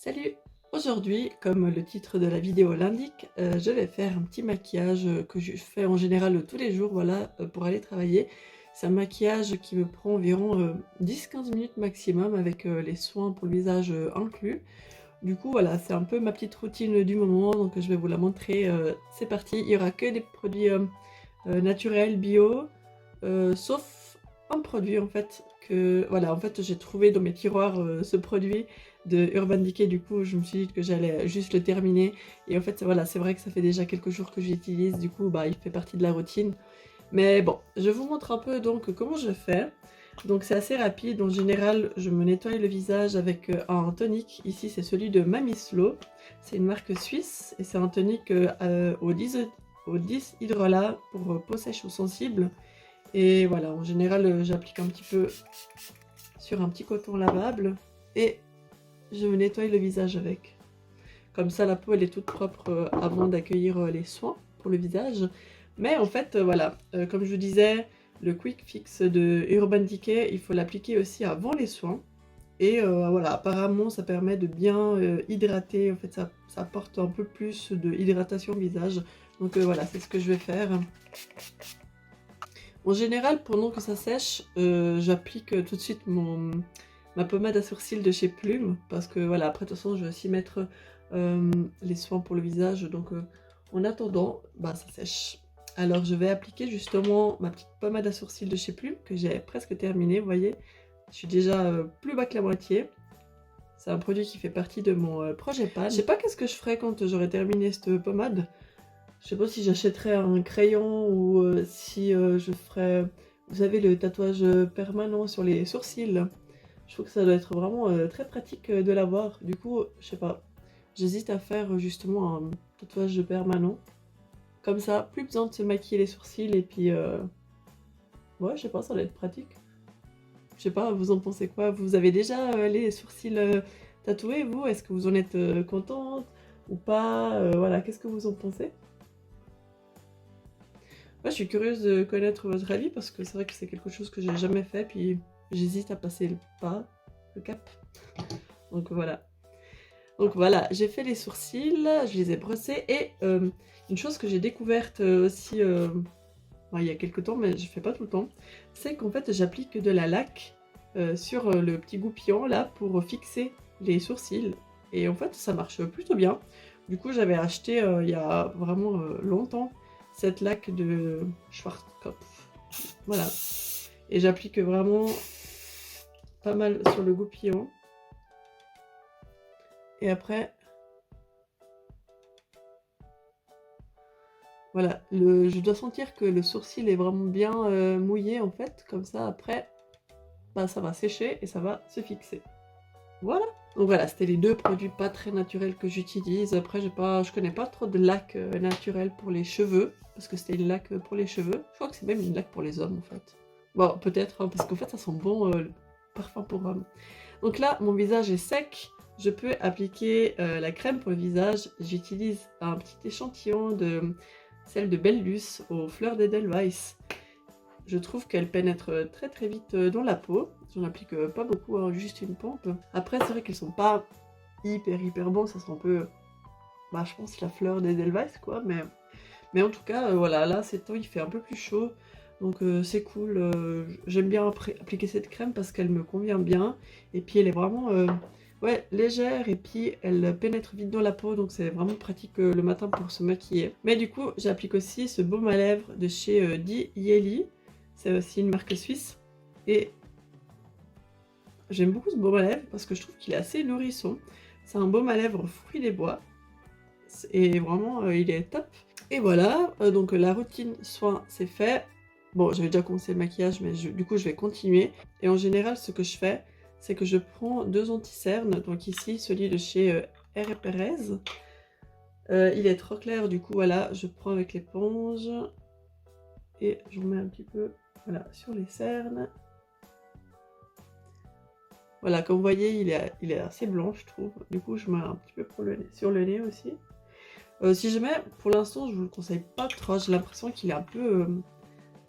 Salut! Aujourd'hui, comme le titre de la vidéo l'indique, je vais faire un petit maquillage que je fais en général tous les jours, voilà, pour aller travailler. C'est un maquillage qui me prend environ 10-15 minutes maximum avec les soins pour le visage inclus. Du coup, voilà, c'est un peu ma petite routine du moment, donc je vais vous la montrer. C'est parti, il y aura que des produits naturels, bio, sauf un produit en fait que voilà, en fait j'ai trouvé dans mes tiroirs ce produit de Urban Decay. Du coup je me suis dit que j'allais juste le terminer, et en fait voilà, c'est vrai que ça fait déjà quelques jours que j'utilise, du coup bah il fait partie de la routine. Mais bon, je vous montre un peu donc comment je fais. Donc c'est assez rapide. En général je me nettoie le visage avec un tonique. Ici c'est celui de Mamie Slow, c'est une marque suisse et c'est un tonique au 10 hydrolat pour peau sèche ou sensible. Et voilà, en général, j'applique un petit peu sur un petit coton lavable et je me nettoie le visage avec. Comme ça, la peau, elle est toute propre avant d'accueillir les soins pour le visage. Mais en fait, voilà, comme je vous disais, le Quick Fix de Urban Decay, il faut l'appliquer aussi avant les soins. Et voilà, apparemment, ça permet de bien hydrater. En fait, ça apporte un peu plus de hydratation au visage. Donc voilà, c'est ce que je vais faire. En général, pendant que ça sèche, j'applique tout de suite ma pommade à sourcils de chez Plume, parce que voilà, après de toute façon je vais aussi mettre les soins pour le visage, donc en attendant, bah ça sèche. Alors je vais appliquer justement ma petite pommade à sourcils de chez Plume, que j'ai presque terminée, vous voyez. Je suis déjà plus bas que la moitié. C'est un produit qui fait partie de mon projet PAN. Je sais pas qu'est-ce que je ferai quand j'aurai terminé cette pommade. Je sais pas si j'achèterais un crayon ou si je ferais, vous savez, le tatouage permanent sur les sourcils. Je trouve que ça doit être vraiment très pratique de l'avoir. Du coup, je sais pas, j'hésite à faire justement un tatouage permanent. Comme ça, plus besoin de se maquiller les sourcils et puis ouais, je sais pas, ça doit être pratique. Je sais pas, vous en pensez quoi? Vous avez déjà les sourcils tatoués, vous? Est-ce que vous en êtes contente ou pas? Voilà, qu'est-ce que vous en pensez? Moi, je suis curieuse de connaître votre avis parce que c'est vrai que c'est quelque chose que j'ai jamais fait, puis j'hésite à passer le pas, le cap. Donc voilà. Donc voilà, j'ai fait les sourcils, je les ai brossés, et une chose que j'ai découverte aussi il y a quelques temps, mais je fais pas tout le temps, c'est qu'en fait j'applique de la laque sur le petit goupillon là pour fixer les sourcils, et en fait ça marche plutôt bien. Du coup j'avais acheté il y a vraiment longtemps cette laque de Schwarzkopf, voilà, et j'applique vraiment pas mal sur le goupillon, et après voilà, je dois sentir que le sourcil est vraiment bien mouillé en fait, comme ça après bah, ça va sécher et ça va se fixer. Voilà. Donc voilà, c'était les deux produits pas très naturels que j'utilise. Après, je connais pas trop de laque naturelle pour les cheveux, parce que c'était une laque pour les cheveux. Je crois que c'est même une laque pour les hommes en fait. Bon, peut-être, hein, parce qu'en fait ça sent bon le parfum pour homme. Donc là, mon visage est sec. Je peux appliquer la crème pour le visage. J'utilise un petit échantillon de celle de Bellus aux fleurs d'Edelweiss. Je trouve qu'elle pénètre très très vite dans la peau. J'en applique pas beaucoup, hein, juste une pompe. Après, c'est vrai qu'elles sont pas hyper bon, ça sent un peu, bah, je pense la fleur d'Edelweiss quoi, mais en tout cas, voilà, là, ces temps, il fait un peu plus chaud, donc c'est cool. J'aime bien appliquer cette crème parce qu'elle me convient bien, et puis elle est vraiment ouais, légère, et puis elle pénètre vite dans la peau, donc c'est vraiment pratique le matin pour se maquiller. Mais du coup, j'applique aussi ce baume à lèvres de chez Di Yeli. C'est aussi une marque suisse, et j'aime beaucoup ce baume à lèvres parce que je trouve qu'il est assez nourrissant. C'est un baume à lèvres fruits des bois, et vraiment il est top. Et voilà, donc la routine soin c'est fait. Bon, j'avais déjà commencé le maquillage, mais du coup je vais continuer. Et en général, ce que je fais, c'est que je prends deux anti-cernes. Donc ici, celui de chez R. Perez. Il est trop clair, du coup voilà, je prends avec l'éponge et j'en mets un petit peu, voilà, sur les cernes. Voilà, comme vous voyez, il est assez blanc, je trouve. Du coup, je mets un petit peu pour sur le nez aussi. Si je mets, pour l'instant, je vous le conseille pas trop. J'ai l'impression qu'il est un peu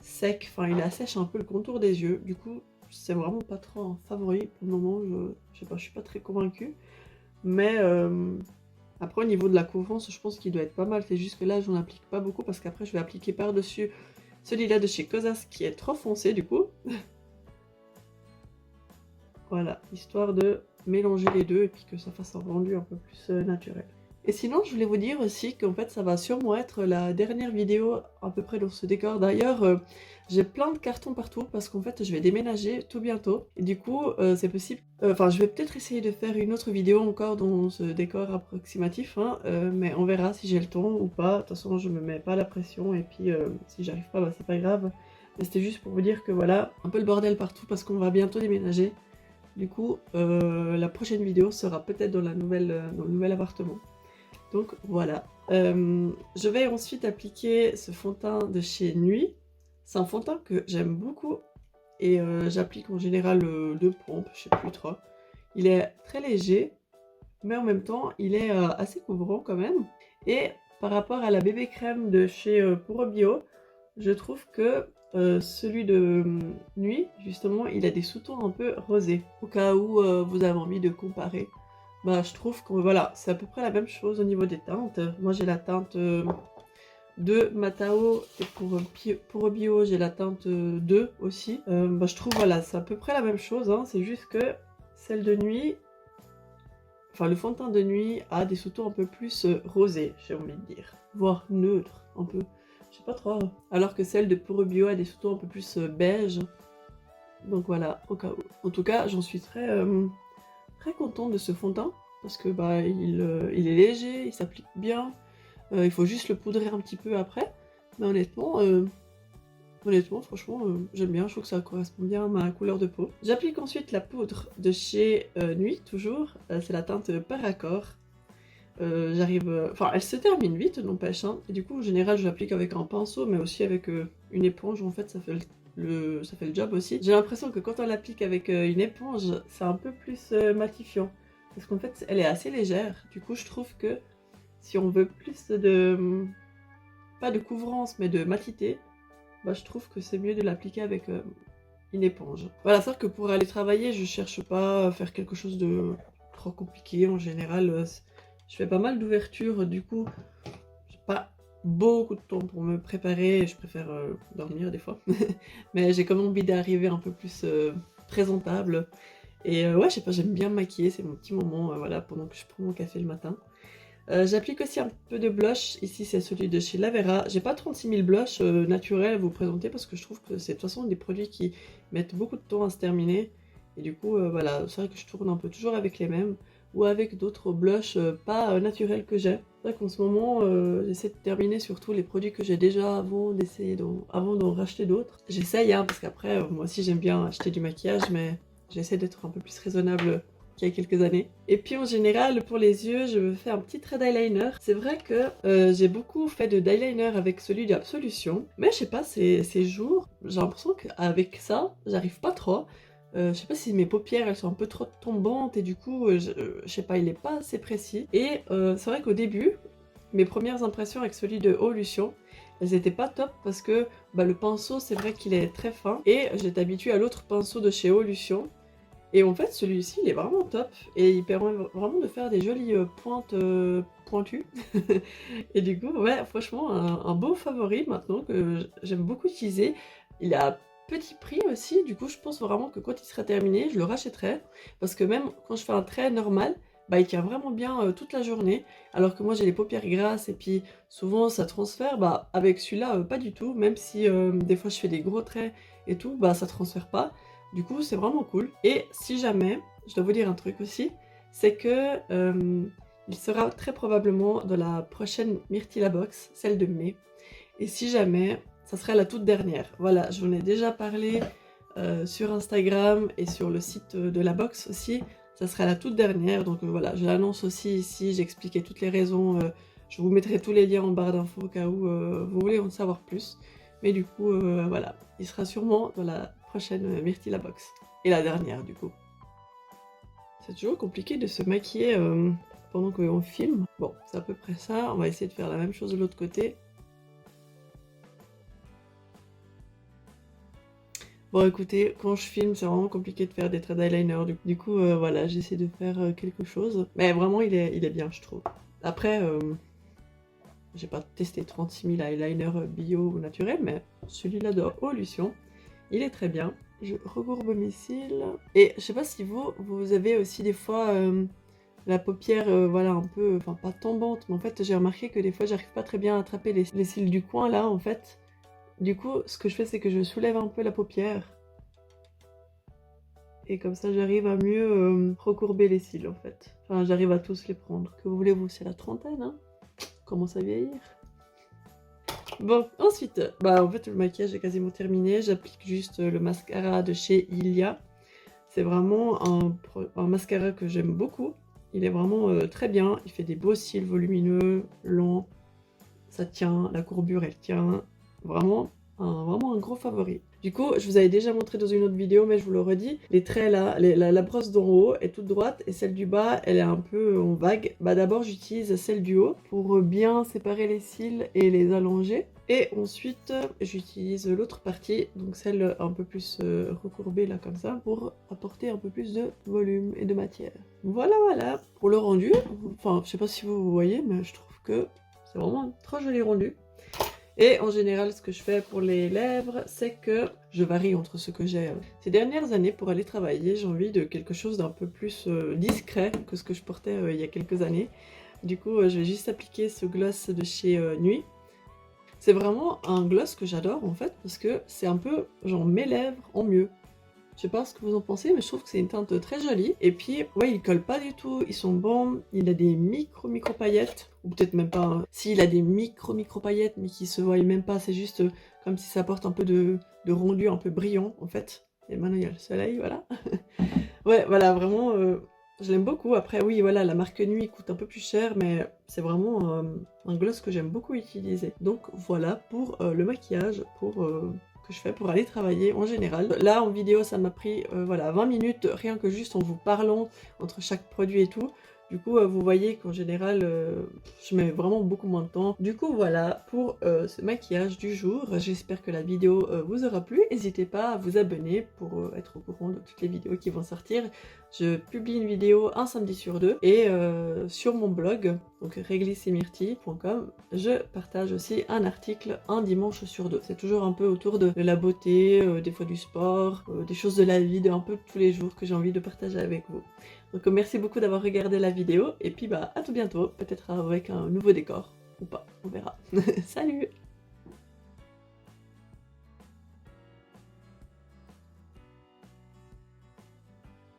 sec. Enfin, il assèche un peu le contour des yeux. Du coup, c'est vraiment pas trop un favori pour le moment. Je sais pas, je suis pas très convaincue. Mais après au niveau de la couvrance, je pense qu'il doit être pas mal. C'est juste que là, j'en applique pas beaucoup parce qu'après, je vais appliquer par-dessus celui-là de chez Cosas qui est trop foncé du coup. Voilà, histoire de mélanger les deux et puis que ça fasse un rendu un peu plus naturel. Et sinon, je voulais vous dire aussi qu'en fait, ça va sûrement être la dernière vidéo à peu près dans ce décor. D'ailleurs, j'ai plein de cartons partout parce qu'en fait, je vais déménager tout bientôt. Et du coup, c'est possible... Enfin, je vais peut-être essayer de faire une autre vidéo encore dans ce décor approximatif, hein, mais on verra si j'ai le temps ou pas. De toute façon, je me mets pas la pression et puis si j'arrive pas, bah, c'est pas grave. Mais c'était juste pour vous dire que voilà, un peu le bordel partout parce qu'on va bientôt déménager. Du coup, la prochaine vidéo sera peut-être dans le nouvel appartement. Donc voilà. Je vais ensuite appliquer ce fond de teint de chez Nuit. C'est un fond de teint que j'aime beaucoup et j'applique en général deux pompes, je sais plus trop. Il est très léger, mais en même temps il est assez couvrant quand même. Et par rapport à la bébé crème de chez Puro Bio, je trouve que celui de Nuit, justement, il a des sous-tons un peu rosés. Au cas où vous avez envie de comparer. Bah, je trouve que voilà, c'est à peu près la même chose au niveau des teintes. Moi, j'ai la teinte de Matao et pour Bio, j'ai la teinte 2 aussi. Bah, je trouve, voilà, c'est à peu près la même chose. Hein. C'est juste que celle de Nuit, enfin, le fond de teint de Nuit a des sous-tons un peu plus rosés, j'ai envie de dire. Voire neutres, un peu. Je sais pas trop. Alors que celle de Puro Bio a des sous-tons un peu plus beige. Donc voilà, au cas où. En tout cas, j'en suis très contente de ce fond de teint. Parce que bah, il est léger, il s'applique bien. Il faut juste le poudrer un petit peu après. Mais honnêtement, franchement, j'aime bien. Je trouve que ça correspond bien à ma couleur de peau. J'applique ensuite la poudre de chez Nuit, toujours. C'est la teinte Paracor. Enfin, elle se termine vite, n'empêche. Hein. Et du coup, en général, je l'applique avec un pinceau, mais aussi avec une éponge. En fait, ça fait le job aussi. J'ai l'impression que quand on l'applique avec une éponge, c'est un peu plus matifiant. Parce qu'en fait, elle est assez légère. Du coup, je trouve que si on veut plus de... pas de couvrance, mais de matité, bah, je trouve que c'est mieux de l'appliquer avec une éponge. Voilà, c'est-à-dire que pour aller travailler, je cherche pas à faire quelque chose de trop compliqué. En général, je fais pas mal d'ouvertures, du coup, j'ai pas beaucoup de temps pour me préparer. Je préfère dormir des fois. Mais j'ai quand même envie d'arriver un peu plus présentable. Et ouais, je sais pas, j'aime bien me maquiller, c'est mon petit moment, voilà, pendant que je prends mon café le matin. J'applique aussi un peu de blush, ici c'est celui de chez Lavera. J'ai pas 36 000 blushs naturels à vous présenter parce que je trouve que c'est de toute façon des produits qui mettent beaucoup de temps à se terminer. Et du coup, voilà, c'est vrai que je tourne un peu toujours avec les mêmes ou avec d'autres blushs pas naturels que j'ai. C'est vrai qu'en ce moment, j'essaie de terminer surtout les produits que j'ai déjà avant d'en racheter d'autres. J'essaye, hein, parce qu'après, moi aussi j'aime bien acheter du maquillage, mais j'essaie d'être un peu plus raisonnable qu'il y a quelques années. Et puis en général, pour les yeux, je me fais un petit trait d'eyeliner. C'est vrai que j'ai beaucoup fait d'eyeliner avec celui d'Absolution, mais je sais pas, ces jours, j'ai l'impression qu'avec ça, j'arrive pas trop. Je sais pas si mes paupières, elles sont un peu trop tombantes et du coup, je sais pas, il est pas assez précis. Et c'est vrai qu'au début, mes premières impressions avec celui de Evolution, elles étaient pas top parce que bah, le pinceau, c'est vrai qu'il est très fin et j'étais habituée à l'autre pinceau de chez Evolution. Et en fait, celui-ci, il est vraiment top. Et il permet vraiment de faire des jolies pointes pointues. Et du coup, ouais, franchement, un beau favori maintenant que j'aime beaucoup utiliser. Il a petit prix aussi. Du coup, je pense vraiment que quand il sera terminé, je le rachèterai. Parce que même quand je fais un trait normal, bah, il tient vraiment bien toute la journée. Alors que moi, j'ai les paupières grasses et puis souvent, ça transfère. Bah, avec celui-là, pas du tout. Même si des fois, je fais des gros traits et tout, bah, ça transfère pas. Du coup, c'est vraiment cool. Et si jamais, je dois vous dire un truc aussi, c'est que il sera très probablement dans la prochaine Myrtilla Box, celle de mai. Et si jamais, ça sera la toute dernière. Voilà, j'en ai déjà parlé sur Instagram et sur le site de la box aussi. Ça sera la toute dernière, donc voilà, je l'annonce aussi ici, j'expliquais toutes les raisons. Je vous mettrai tous les liens en barre d'infos au cas où vous voulez en savoir plus. Mais du coup, voilà, il sera sûrement dans la prochaine Myrtilla Box. Et la dernière, du coup. C'est toujours compliqué de se maquiller pendant qu'on filme. Bon, c'est à peu près ça. On va essayer de faire la même chose de l'autre côté. Bon écoutez, quand je filme, c'est vraiment compliqué de faire des traits d'eyeliner. Du coup, voilà, j'essaie de faire quelque chose. Mais vraiment, il est bien, je trouve. Après, j'ai pas testé 36 000 eyeliners bio ou naturels, mais celui-là de Olution, il est très bien. Je recourbe mes cils. Et je sais pas si vous avez aussi des fois la paupière, voilà, un peu, enfin pas tombante, mais en fait j'ai remarqué que des fois j'arrive pas très bien à attraper les cils du coin là en fait. Du coup, ce que je fais, c'est que je soulève un peu la paupière. Et comme ça, j'arrive à mieux recourber les cils, en fait. Enfin, j'arrive à tous les prendre. Que voulez-vous, c'est la trentaine, hein? Commence à vieillir. Bon, ensuite, bah en fait, le maquillage est quasiment terminé. J'applique juste le mascara de chez Ilia. C'est vraiment un mascara que j'aime beaucoup. Il est vraiment très bien. Il fait des beaux cils volumineux, longs. Ça tient, la courbure, elle tient. Vraiment un gros favori. Du coup, je vous avais déjà montré dans une autre vidéo, mais je vous le redis, les traits là, la brosse d'en haut est toute droite et celle du bas, elle est un peu en vague. Bah d'abord, j'utilise celle du haut pour bien séparer les cils et les allonger. Et ensuite, j'utilise l'autre partie, donc celle un peu plus recourbée là comme ça, pour apporter un peu plus de volume et de matière. Voilà, voilà. Pour le rendu, enfin, je sais pas si vous voyez, mais je trouve que c'est vraiment un très joli rendu. Et en général, ce que je fais pour les lèvres, c'est que je varie entre ce que j'ai ces dernières années pour aller travailler. J'ai envie de quelque chose d'un peu plus discret que ce que je portais il y a quelques années. Du coup, je vais juste appliquer ce gloss de chez Nuit. C'est vraiment un gloss que j'adore en fait, parce que c'est un peu genre mes lèvres en mieux. Je sais pas ce que vous en pensez, mais je trouve que c'est une teinte très jolie. Et puis, ouais, ils collent pas du tout, ils sont bons. Il a des micro paillettes, ou peut-être même pas. S'il a des micro paillettes, mais qui se voient même pas, c'est juste comme si ça apporte un peu de rendu un peu brillant en fait. Et maintenant il y a le soleil, voilà. Ouais, voilà, vraiment, je l'aime beaucoup. Après, oui, voilà, la marque Nuit coûte un peu plus cher, mais c'est vraiment un gloss que j'aime beaucoup utiliser. Donc voilà pour le maquillage, que je fais pour aller travailler en général. Là en vidéo ça m'a pris voilà 20 minutes rien que juste en vous parlant entre chaque produit et tout. Du coup vous voyez qu'en général je mets vraiment beaucoup moins de temps. Du coup voilà pour ce maquillage du jour. J'espère que la vidéo vous aura plu. N'hésitez pas à vous abonner pour être au courant de toutes les vidéos qui vont sortir. Je publie une vidéo un samedi sur deux et sur mon blog, donc reglissemirti.com, je partage aussi un article un dimanche sur deux. C'est toujours un peu autour de la beauté, des fois du sport, des choses de la vie, de un peu tous les jours que j'ai envie de partager avec vous. Donc merci beaucoup d'avoir regardé la vidéo et puis bah à tout bientôt, peut-être avec un nouveau décor ou pas, on verra. Salut!